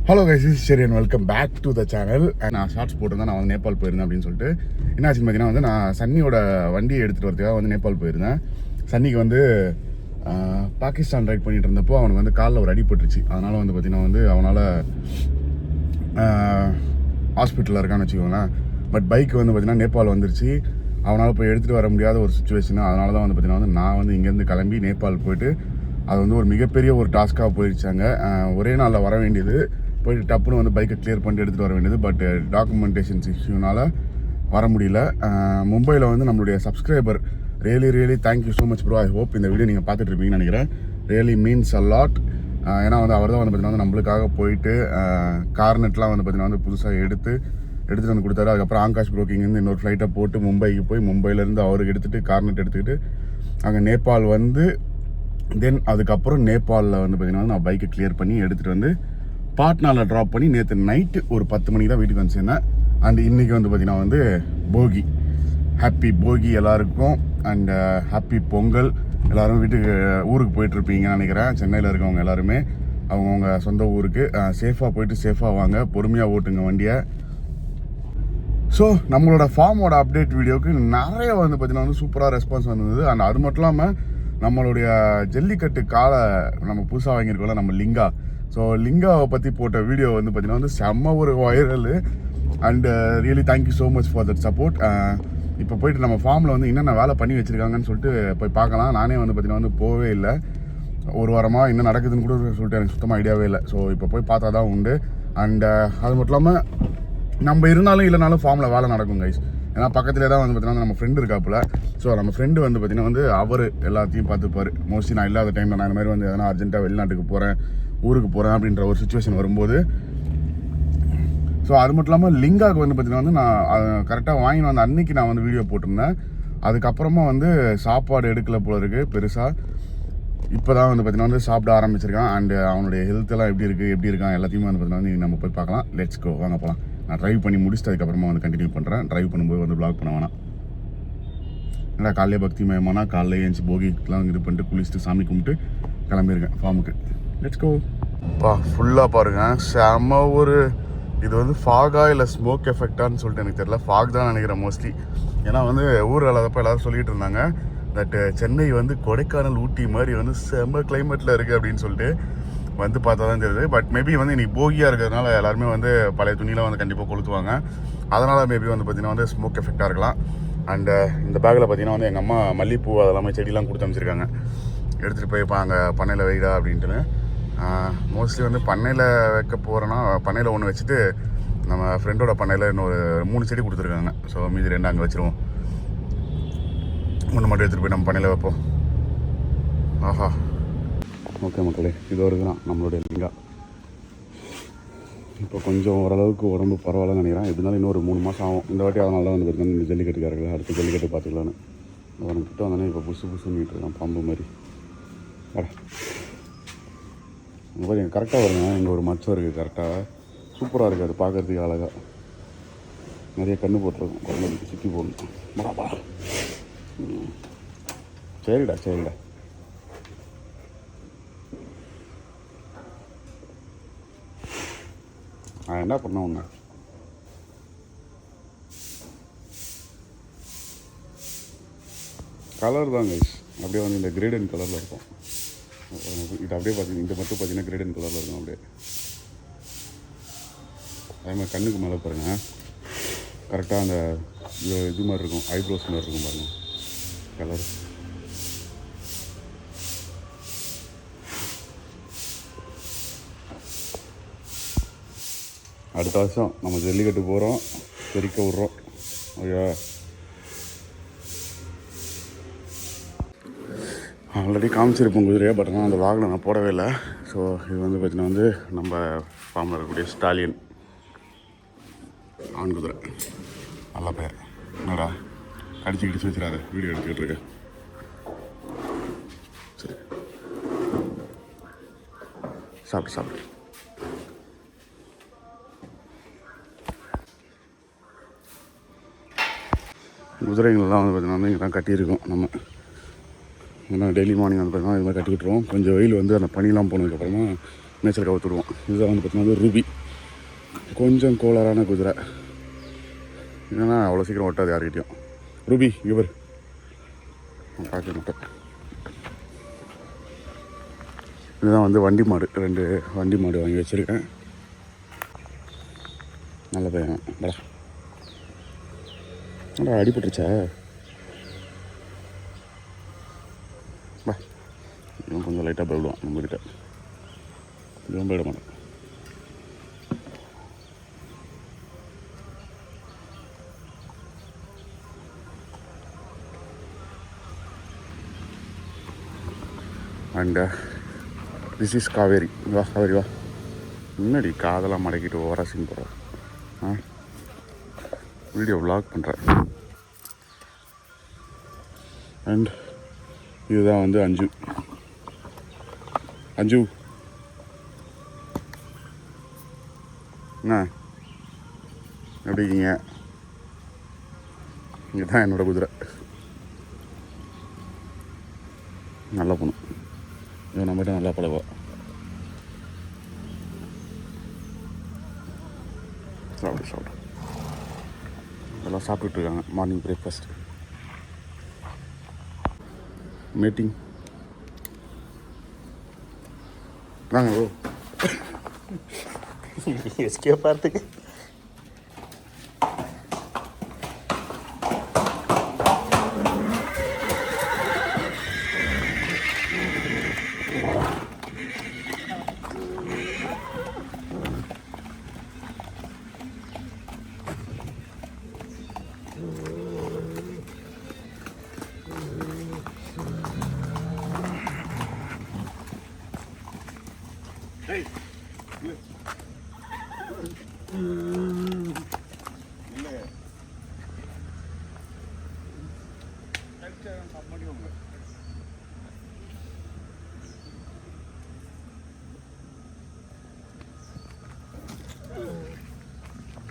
Hello guys, is Sherry and welcome back to the channel. நான் shorts போட்டிருந்தேன். நான் வந்து நேபாள் போயிருந்தேன் அப்படின்னு சொல்லிட்டு. என்ன ஆச்சுன்னு பார்த்தீங்கன்னா வந்து நான் சன்னியோட வண்டியை எடுத்துகிட்டு வரதுக்காக வந்து நேபாள் போயிருந்தேன். சன்னிக்கு வந்து பாகிஸ்தான் ரைட் பண்ணிட்டு இருந்தப்போ அவனுக்கு வந்து காலில் ஒரு அடிபட்டுருச்சு. அதனால் வந்து பார்த்தீங்கன்னா வந்து அவனால் ஹாஸ்பிட்டலில் இருக்கான்னு வச்சுக்கோங்களேன். பட் பைக் வந்து பார்த்தீங்கன்னா நேபாள் வந்துருச்சு. அவனால் போய் எடுத்துகிட்டு வர முடியாத ஒரு சுச்சுவேஷன். அதனால தான் வந்து பார்த்தீங்கன்னா வந்து நான் வந்து இங்கேருந்து கிளம்பி நேபாள் போயிட்டு அது வந்து ஒரு மிகப்பெரிய ஒரு டாஸ்க்காக போயிடுச்சாங்க. ஒரே நாளில் வர வேண்டியது, போயிட்டு டப்புன்னு வந்து பைக்கை கிளியர் பண்ணிட்டு எடுத்துகிட்டு வர வேண்டியது. பட் டாக்குமெண்டேஷன்ஸ் இஷ்யூனால் வர முடியல. மும்பையில் வந்து நம்மளுடைய subscriber really thank you so much bro. I hope இந்த வீடியோ நீங்கள் பார்த்துட்டு இருப்பீங்கன்னு நினைக்கிறேன். Really means a lot. ஏன்னா வந்து அவர் தான் வந்து பார்த்தீங்கன்னா வந்து நம்மளுக்காக போயிட்டு கார்னெட்லாம் வந்து பார்த்தீங்கன்னா வந்து புதுசாக எடுத்துகிட்டு வந்து கொடுத்தாரு. அதுக்கப்புறம் ஆகாஷ் ப்ரோக்கிங்லேருந்து இன்னொரு ஃப்ளைட்டை போட்டு மும்பைக்கு போய் மும்பையிலேருந்து அவருக்கு எடுத்துகிட்டு கார்னெட் எடுத்துக்கிட்டு அங்கே நேபாள் வந்து தென் அதுக்கப்புறம் நேபாளில் வந்து பார்த்தீங்கன்னா நான் பைக்கை கிளியர் பண்ணி எடுத்துகிட்டு வந்து பாட்னாவில் ட்ராப் பண்ணி நேற்று நைட்டு ஒரு 10 மணிக்கு தான் வீட்டுக்கு வந்து சேர்ந்தேன். அண்ட் இன்றைக்கி வந்து பார்த்திங்கன்னா வந்து போகி. ஹாப்பி போகி எல்லாருக்கும். And happy Pongal. எல்லோரும் வீட்டுக்கு ஊருக்கு போயிட்டுருப்பீங்கன்னு நினைக்கிறேன். சென்னையில் இருக்கவங்க எல்லாருமே அவங்கவுங்க சொந்த ஊருக்கு சேஃபாக போயிட்டு சேஃபாக வாங்க, பொறுமையாக ஓட்டுங்க வண்டியை. ஸோ நம்மளோட ஃபார்மோட அப்டேட் வீடியோவுக்கு நிறைய வந்து பார்த்திங்கன்னா வந்து சூப்பராக ரெஸ்பான்ஸ் வந்தது. அண்ட் அது மட்டும் இல்லாமல் நம்மளுடைய ஜல்லிக்கட்டு காலை நம்ம புதுசாக வாங்கியிருக்கோம்ல நம்ம லிங்கா. ஸோ லிங்காவை பற்றி போட்ட வீடியோ வந்து பார்த்திங்கன்னா வந்து செம்ம ஒரு viral. And really thank you so much for that support. இப்போ போயிட்டு நம்ம ஃபார்மில் வந்து என்னென்ன வேலை பண்ணி வச்சுருக்காங்கன்னு சொல்லிட்டு போய் பார்க்கலாம். நானே வந்து பார்த்திங்கன்னா வந்து போகவே இல்லை. ஒரு வாரமாக என்ன நடக்குதுன்னு கூட சொல்லிட்டு எனக்கு சுத்தமாக ஐடியாவே இல்லை. ஸோ இப்போ போய் பார்த்தா தான் உண்டு. அண்டு அது மட்டும் இல்லாமல் நம்ம இருந்தாலும் இல்லைனாலும் ஃபார்மில் வேலை நடக்கும் கைஸ். ஏன்னா பக்கத்துலேயே தான் வந்து பார்த்தீங்கன்னா நம்ம ஃப்ரெண்டு இருக்காப்புல. ஸோ நம்ம ஃப்ரெண்டு வந்து பார்த்திங்கன்னா வந்து அவர் எல்லாத்தையும் பார்த்துப்பார். மோஸ்ட்லி நான் இல்லாத டைமில் நான் இந்த மாதிரி வந்து எதனா அர்ஜென்ட்டாக வெளிநாட்டுக்கு போகிறேன், ஊருக்கு போகிறேன் அப்படின்ற ஒரு சுச்சுவேஷன் வரும்போது. ஸோ அது மட்டும் இல்லாமல் லிங்காவுக்கு வந்து பார்த்திங்கன்னா வந்து நான் கரெக்டாக வாங்கின்னு வந்த அன்றைக்கி நான் வந்து வீடியோ போட்டிருந்தேன். அதுக்கப்புறமா வந்து சாப்பாடு எடுக்கல போல இருக்குது பெருசாக. இப்போ தான் வந்து பார்த்திங்கன்னா வந்து சாப்பிட ஆரம்பிச்சிருக்கான். அண்டு அவனுடைய ஹெல்த்தெல்லாம் எப்படி இருக்கான் எல்லாத்தையுமே வந்து பார்த்திங்கன்னா வந்து நம்ம போய் பார்க்கலாம். லெட்ஸ் கோ, வாங்க போகலாம். நான் ட்ரைவ் பண்ணி முடிச்சுட்டு அதுக்கப்புறமா வந்து கண்டினியூ பண்ணுறேன். ட்ரைவ் பண்ணும்போது வந்து வ்ளாக் பண்ண வேணாம். ஏன்னா காலையிலே பக்தி மயமானா காலையில் ஏஞ்சி போகிலாம் இது பண்ணிட்டு குளிச்சுட்டு சாமி கும்பிட்டு கிளம்பியிருக்கேன் ஃபார்முக்கு. Let's go. ஃபுல்லாக பாருங்கள், செம்ம ஒரு இது வந்து ஃபாகா இல்லை ஸ்மோக் எஃபெக்டான்னு சொல்லிட்டு எனக்கு தெரியல. ஃபாக் தான் நினைக்கிறேன் மோஸ்ட்லி. ஏன்னா வந்து ஊரில் இல்லாதப்போ எல்லோரும் சொல்லிகிட்டு இருந்தாங்க தட் சென்னை வந்து கொடைக்கானல் ஊட்டி மாதிரி வந்து செம்ம கிளைமேட்டில் இருக்குது அப்படின்னு சொல்லிட்டு. வந்து பார்த்தா தான் தெரியுது. பட் மேபி வந்து இன்றைக்கி போகியாக இருக்கிறதுனால எல்லாருமே வந்து பழைய துணியெலாம் வந்து கண்டிப்பாக கொளுத்துவாங்க. அதனால் மேபி வந்து பார்த்திங்கன்னா வந்து ஸ்மோக் எஃபெக்டாக இருக்கலாம். அண்டு இந்த பேக்கில் பார்த்திங்கன்னா வந்து எங்கள் அம்மா மல்லிகைப்பூ அதெல்லாமே செடியெலாம் கொடுத்து அமைச்சிருக்காங்க. எடுத்துகிட்டு போய் இப்போ அங்கே பண்ணையில் வைடா அப்படின்ட்டுன்னு. மோஸ்ட்லி வந்து பண்ணையில் வைக்க போகிறேன்னா பண்ணையில் ஒன்று வச்சுட்டு நம்ம ஃப்ரெண்டோட பண்ணையில் இன்னொரு 3 செடி கொடுத்துருக்காங்க. ஸோ மீதி 2 அங்கே வச்சுருவோம். ஒன்று மட்டும் எடுத்துகிட்டு போய் நம்ம பண்ணையில் வைப்போம். ஆஹா, ஓகே மக்களே, இது வரைக்கும் தான் நம்மளுடைய லிங்கா. இப்போ கொஞ்சம் ஓரளவுக்கு உடம்பு பரவாயில்லன்னு நினைக்கிறேன். இருந்தாலும் இன்னொரு 3 மாதம் ஆகும். இந்த வாட்டி அதனால தான் வந்து பார்த்தீங்கன்னா இந்த ஜல்லிக்கட்டுக்காரர்கள் அடுத்து ஜல்லிக்கட்டு பார்த்துக்கலான்னு அவன்கிட்ட வந்தானே. இப்போ புதுசுன்னு இருக்கான் பாம்பு மாதிரி. அங்கே பாருங்க, கரெக்டாக வருங்க. இங்கே ஒரு மச்சம் இருக்குது, கரெக்டாக சூப்பராக இருக்குது. அது பார்க்குறதுக்கு அழகாக நிறைய கன்று போட்டிருக்கும். குழந்தைக்கு சுற்றி போடணும். சரிடா. நான் என்ன பண்ண ஒன்று கலர் தான் கைஸ். அப்படியே வந்து இந்த கிரேடன் கலரில் இருக்கும். இது அப்படியே பார்த்தீங்கன்னா இந்த மட்டும் பார்த்தீங்கன்னா கிரேடன் கலரில் இருக்கும். அப்படியே அதே மாதிரி கண்ணுக்கு மேலே பாருங்கள், கரெக்டாக அந்த இது மாதிரி இருக்கும், ஐப்ரோஸ் மாதிரி இருக்கும் பாருங்கள் கலர். அடுத்த வருஷம் நம்ம ஜல்லிக்கட்டு போகிறோம், தெரிக்க விட்றோம். ஓகே, ஆல்ரெடி காமிச்சிருப்போம் குதிரையை. பட் ஆனால் அந்த வாகனம் நான் போடவே இல்லை. ஸோ இது வந்து பார்த்திங்கன்னா வந்து நம்ம ஃபார்மில் இருக்கக்கூடிய ஸ்டாலியன் ஆண் குதிரை. நல்ல பேர். என்னடா அடிச்சுக்கிட்டு வச்சிடாத, வீடியோ எடுத்துக்கிட்டு இருக்கேன். சரி, சாப்பிட்டு குதிரைங்கள்லாம் வந்து பார்த்திங்கன்னா இங்கே தான் கட்டியிருக்கோம் நம்ம. ஏன்னா டெய்லி மார்னிங் வந்து பார்த்திங்கன்னா இது மாதிரி கட்டிக்கிட்டுருவோம். கொஞ்சம் வெயில் வந்து அந்த பனிலாம் போனதுக்கப்புறமா மேய்ச்சல் கவுத்துடுவோம். இதுதான் வந்து பார்த்தீங்கன்னா ரூபி, கொஞ்சம் கோளாறான குதிரை, என்னன்னா அவ்வளோ சீக்கிரம் ஒட்டாது யார்கிட்டையும். ரூபி இவர் பார்க்க மாட்டேன். இதுதான் வந்து வண்டி மாடு, 2 வண்டி மாடு வாங்கி வச்சுருக்கேன். நல்ல பையன். நல்லா அடிபட்டுருச்சா? பா, இவன் கொஞ்சம் லைட்டாக போயிடுவான் நம்மக்கிட்ட, இவன் போயிட மாட்டான். And this is Kaveri. வா காவேரி வா. முன்னாடி காதெல்லாம் மடக்கிட்டு ஓவராசிங் போகிறோம். வீடியோ விளாக் பண்ணுறேன். அண்ட் இதுதான் வந்து அஞ்சு. அஞ்சு என்ன எப்படி இருக்கீங்க? இங்கே தான் என்னோடய குதிரை. நல்லா போகணும். இவன் நம்மகிட்ட நல்லா பழவா. சாப்பிடு. இதெல்லாம் சாப்பிட்டுட்டு இருக்காங்க மார்னிங் பிரேக்ஃபாஸ்ட். மீட்டிங் வாங்க ஓ எஸ்கே பார்த்துக்கு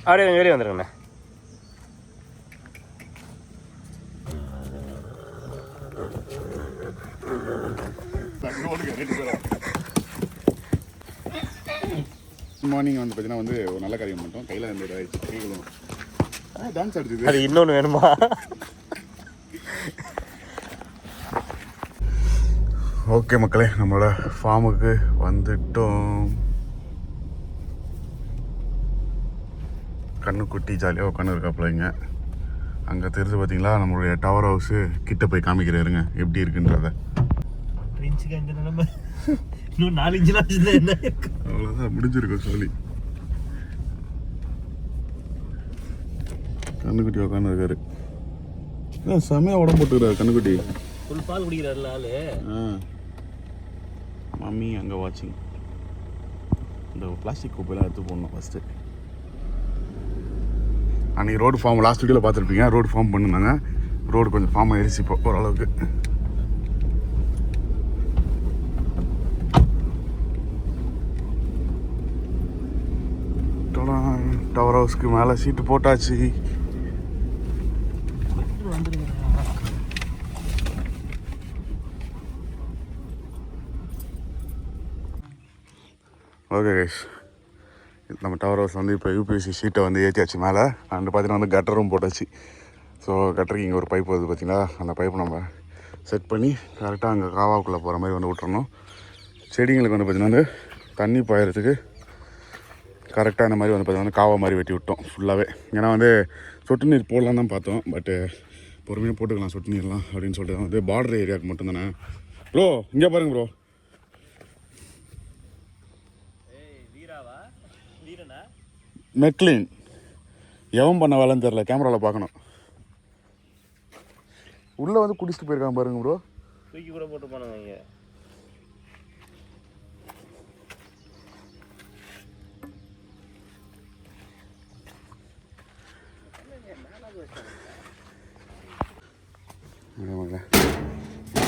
அப்படியே கொஞ்சம் வெளியே வந்துருங்கண்ணே. மார்னிங் வந்து பார்த்தீங்கன்னா வந்து ஒரு நல்ல காரியம் பண்ணிட்டோம். கையில் வந்து டான்ஸ் ஆடுது. அது இன்னொன்று வேணுமா? ஓகே மக்களே, நம்மளோட ஃபார்முக்கு வந்துட்டோம். கண்ணுக்குட்டி ஜாலியாக உட்காந்து இருக்காப்புல இங்கே. அங்கே தெரிஞ்சு பார்த்தீங்களா நம்மளுடைய டவர் ஹவுஸு. கிட்ட போய் காமிக்கிறேருங்க எப்படி இருக்குன்றத. இன்னும் 4 இன்ச்சு அவ்வளோதான் முடிஞ்சிருக்கும் சொல்லி. கண்ணுக்குட்டி உட்காந்து இருக்காரு. செமையாக உடம்பு போட்டுக்கிறாரு கண்ணுக்குட்டி. ஃபுல் பால் குடிக்கிறாருல ஆளு. மம்மி அங்கே வாட்சிங். இந்த பிளாஸ்டிக் குப்பையெல்லாம் எடுத்து போடணும் ஃபஸ்ட்டு. அன்றைக்கி ரோடு ஃபார்ம் லாஸ்ட் வீடியோவில் பார்த்துருப்பீங்க. ரோடு ஃபார்ம் பண்ணிருந்தாங்க. ரோடு கொஞ்சம் ஃபார்ம் ஆயிடுச்சு இப்போ ஓரளவுக்கு. டவர் ஹவுஸ்க்கு மேலே சீட்டு போட்டாச்சு. ஓகே கைஸ், நம்ம டவர் ஹவுஸ் வந்து இப்போ யூபிஎஸ்சி ஷீட்டை வந்து ஏற்றியாச்சு மேலே. அண்ட் பார்த்தீங்கன்னா வந்து கட்டரும் போட்டாச்சு. ஸோ கட்டருக்கு இங்கே ஒரு பைப் வருது பார்த்தீங்களா, அந்த பைப்பை நம்ம செட் பண்ணி கரெக்டாக அங்கே காவாவுக்குள்ளே போகிற மாதிரி வந்து விட்டுறணும். செடிங்களுக்கு வந்து பார்த்திங்கன்னா வந்து தண்ணி பாயறதுக்கு கரெக்டாக இந்த மாதிரி வந்து பார்த்தீங்கன்னா காவா மாதிரி வெட்டி விட்டோம் ஃபுல்லாகவே. ஏன்னா வந்து சொட்டு நீர் போடலாம் தான் பார்த்தோம், பட்டு பொறுமையாக போட்டுக்கலாம் சொட்டு நீர்லாம் அப்படின்னு சொல்லிட்டு வந்து பார்டர் ஏரியாவுக்கு மட்டும்தானே. ப்ரோ இங்கே பாருங்க ப்ரோ, மெக்லின் எவன் பண்ண வேலைன்னு தெரில, கேமராவில் பார்க்கணும். உள்ளே வந்து குடிச்சிட்டு போயிருக்காங்க பாருங்க ப்ரோ. தூக்கி கூட போட்டு போனாங்க இங்கே.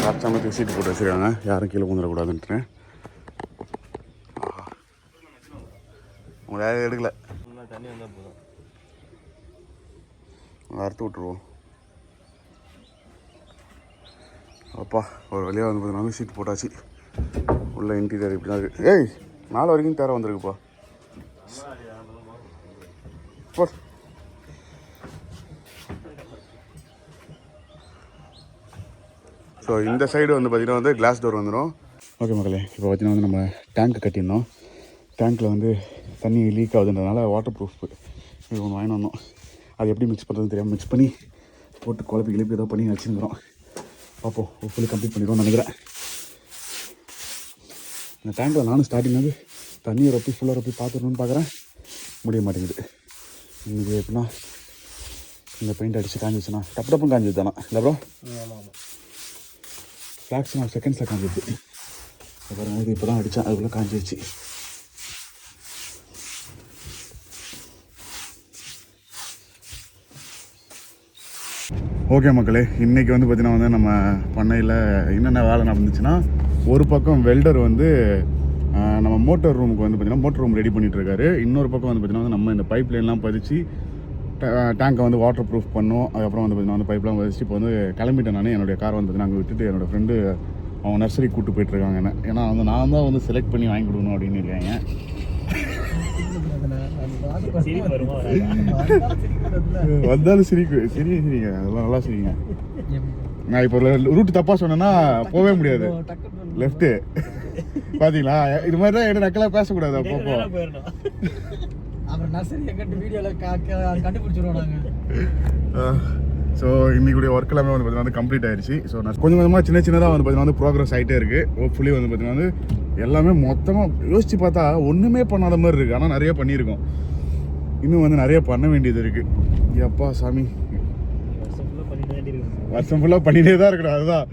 காற்றாமத்துக்கு சீட்டு போட்டு வச்சுருக்காங்க, யாரும் கீழே ஊந்துடக்கூடாதுன்ட்டு. உங்களை யாரும் எடுக்கலை, தண்ணி வந்தால் போதும், அறுத்து விட்ருவோம். அப்பா ஒரு வழியாக வந்து பார்த்தீங்கன்னா சீட் போட்டாச்சு. உள்ள இன்டீரியர் இப்படி தான் இருக்குது. ஏய் 4 வரைக்கும் தேர வந்திருக்குப்பா. போ. ஸோ இந்த சைடு வந்து பார்த்திங்கன்னா வந்து கிளாஸ் டோர் வந்துடும். ஓகே மக்களே, இப்போ பார்த்தீங்கன்னா வந்து நம்ம டேங்க் கட்டியிருந்தோம். டேங்க்கில் வந்து தண்ணி லீக் ஆகுதுன்றதுனால வாட்டர் ப்ரூஃப் இது ஒன்று வாங்கி வந்தோம். அது எப்படி மிக்ஸ் பண்ணுறதுன்னு தெரியாமல் மிக்ஸ் பண்ணி போட்டு குழப்பி கிளப்பி ஏதோ பண்ணி வச்சுருக்கிறோம். பார்ப்போம், ஃபுல்லி கம்ப்ளீட் பண்ணிடுவோம்னு நினைக்கிறேன். இந்த டேங்கில் நானும் ஸ்டார்டிங் வந்து தண்ணியை ரொப்பி ஃபுல்லாக ரொப்பி பார்த்துடணுன்னு பார்க்குறேன், முடிய மாட்டேங்குது. இன்றைக்கி எப்படின்னா இந்த பெயிண்ட் அடித்து காஞ்சிச்சுன்னா டப்புன்னு காஞ்சிது தானே இல்லை ப்ரோ? ஃப்ளாக்ஸ் நான் செகண்ட்ஸில் காஞ்சிச்சு. அப்புறம் இது இப்போ தான் அடித்தேன், அதுக்குள்ளே காஞ்சிச்சு. ஓகே மக்களே, இன்றைக்கி வந்து பார்த்திங்கன்னா வந்து நம்ம பண்ணையில் என்னென்ன வேலை நடந்துச்சுன்னா, ஒரு பக்கம் வெல்டர் வந்து நம்ம மோட்டர் ரூமுக்கு வந்து பார்த்திங்கன்னா மோட்டர் ரூம் ரெடி பண்ணிகிட்ருக்காரு. இன்னொரு பக்கம் வந்து பார்த்திங்கன்னா நம்ம இந்த பைப் லைன்லாம் பதிச்சு டேங்கை வந்து வாட்டர் ப்ரூஃப் பண்ணோம். அதுக்கப்புறம் வந்து பார்த்திங்கன்னா வந்து பைப்லாம் பதிச்சு இப்போ வந்து கிளம்பிட்டேன். நான் என்னுடைய கார் வந்து பார்த்திங்கன்னா அங்கே விட்டுட்டு என்னோடய ஃப்ரெண்டு அவங்க நர்சரி கூப்பிட்டு போயிட்டுருக்காங்க என்ன. ஏன்னா வந்து நான் தான் வந்து செலக்ட் பண்ணி வாங்கி கொடுக்கணும் அப்படின்னு இருக்காங்க. வந்தாலும் சிரிங்க அதெல்லாம் நல்லா சிரிங்க. நான் இப்போ ரூட் தப்பாக சொன்னேன்னா போகவே முடியாது. லெஃப்ட்டு பார்த்தீங்களா, இது மாதிரி தான் என்ன நக்கலாக பேசக்கூடாது. அப்பப்போ ஸோ இன்னைக்குடைய ஒர்க் எல்லாமே வந்து பார்த்தீங்கன்னா வந்து கம்ப்ளீட் ஆயிடுச்சு. ஸோ நான் கொஞ்சம் கொஞ்சமாக சின்னதாக வந்து பார்த்தீங்கன்னா வந்து ப்ரோக்ரஸ் ஆகிட்டே இருக்குது. ஹோப்ஃபுல்லி வந்து பார்த்தீங்கன்னா வந்து எல்லாமே மொத்தமாக யோசித்து பார்த்தா ஒன்றுமே பண்ணாத மாதிரி இருக்குது. ஆனால் நிறைய பண்ணியிருக்கோம், இன்னும் வந்து நிறைய பண்ண வேண்டியது இருக்குது. அப்பா சாமி, வருஷம் ஃபுல்லாக பண்ணிகிட்டே தான் இருக்கணும். அதுதான்.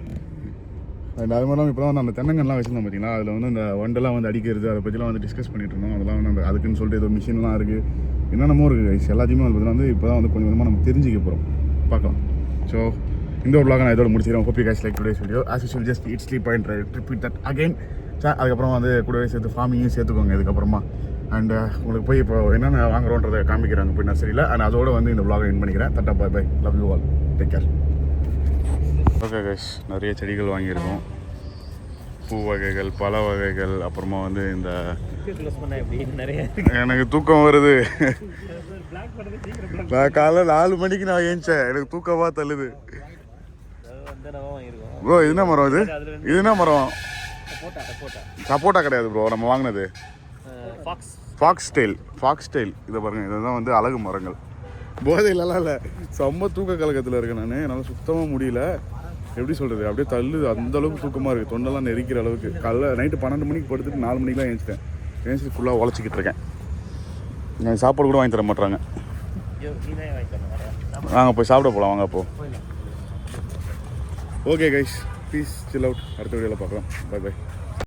அண்ட் அது மாதிரிலாம் இப்போ வந்து அந்த தென்னங்கள்லாம் வச்சுருந்தோம் பார்த்தீங்களா, அதில் வந்து இந்த வண்டெல்லாம் வந்து அடிக்கிறது அதை பற்றிலாம் வந்து டிஸ்கஸ் பண்ணிட்டு இருந்தோம். அதெல்லாம் வந்து அதுக்குன்னு சொல்லிட்டு ஏதோ மிஷின்லாம் இருக்குது, என்னென்னமோ இருக்குது. எல்லாத்தையுமே வந்து பார்த்தீங்கன்னா வந்து இப்போ தான் வந்து கொஞ்சம் கொஞ்சமாக நம்ம தெரிஞ்சுக்க போகிறோம், பார்க்கலாம். ஸோ இந்த ஒரு vlog நான் இதோட முடிச்சிக்கிறேன். Hope you guys like today's video. As usual just eat sleep and repeat that again. அதுக்கப்புறம் வந்து கூடவே சேர்த்து ஃபார்மிங்கும் சேர்த்துக்கோங்க இதுக்கப்புறமா. அண்ட் உங்களுக்கு போய் இப்போ என்னென்ன வாங்குறோன்றதை காமிக்கிறாங்க போய் நர்சரியில். அண்ட் அதோட வந்து இந்த vlog எண்ட் பண்ணிக்கிறேன். Tata bye bye, love you all, take care. Okay guys, நிறைய செடிகள் வாங்கியிருக்கோம், பூ வகைகள், பழ வகைகள். அப்புறமா வந்து இந்த எனக்கு தூக்கம் வருது. நான் காலைல 4 மணிக்கு நான் ஏஞ்சேன், எனக்கு தூக்கமாக தள்ளுது. ப்ரோ இது என்ன மரம்? இது என்ன மரம்? சப்போட்டா கிடையாது ப்ரோ, நம்ம வாங்கினது ஃபாக்ஸ் டெயில். இதை பாருங்கள், இதுதான் வந்து அழகு மரங்கள். போதையிலலாம் இல்லை, செம்ம தூக்க கலக்கத்தில் இருக்கேன் நான். என்னால் சுத்தமாக முடியல. எப்படி சொல்கிறது, அப்படியே தள்ளுது. அந்தளவுக்கு தூக்கமாக இருக்குது, தொண்டெல்லாம் நெரிக்கிற அளவுக்கு. காலைல நைட்டு 12 மணிக்கு படுத்துட்டு 4 மணிக்கெலாம் ஏஞ்சிட்டு ஃபுல்லாக உழைச்சிக்கிட்டு இருக்கேன். எனக்கு சாப்பாடு கூட வாங்கி தர மாட்டாங்க. வாங்க போய் சாப்பிட போகலாம், வாங்க அப்போ. Okay guys, please chill out. அடுத்த வீடியோவில் பார்க்கலாம். Bye by.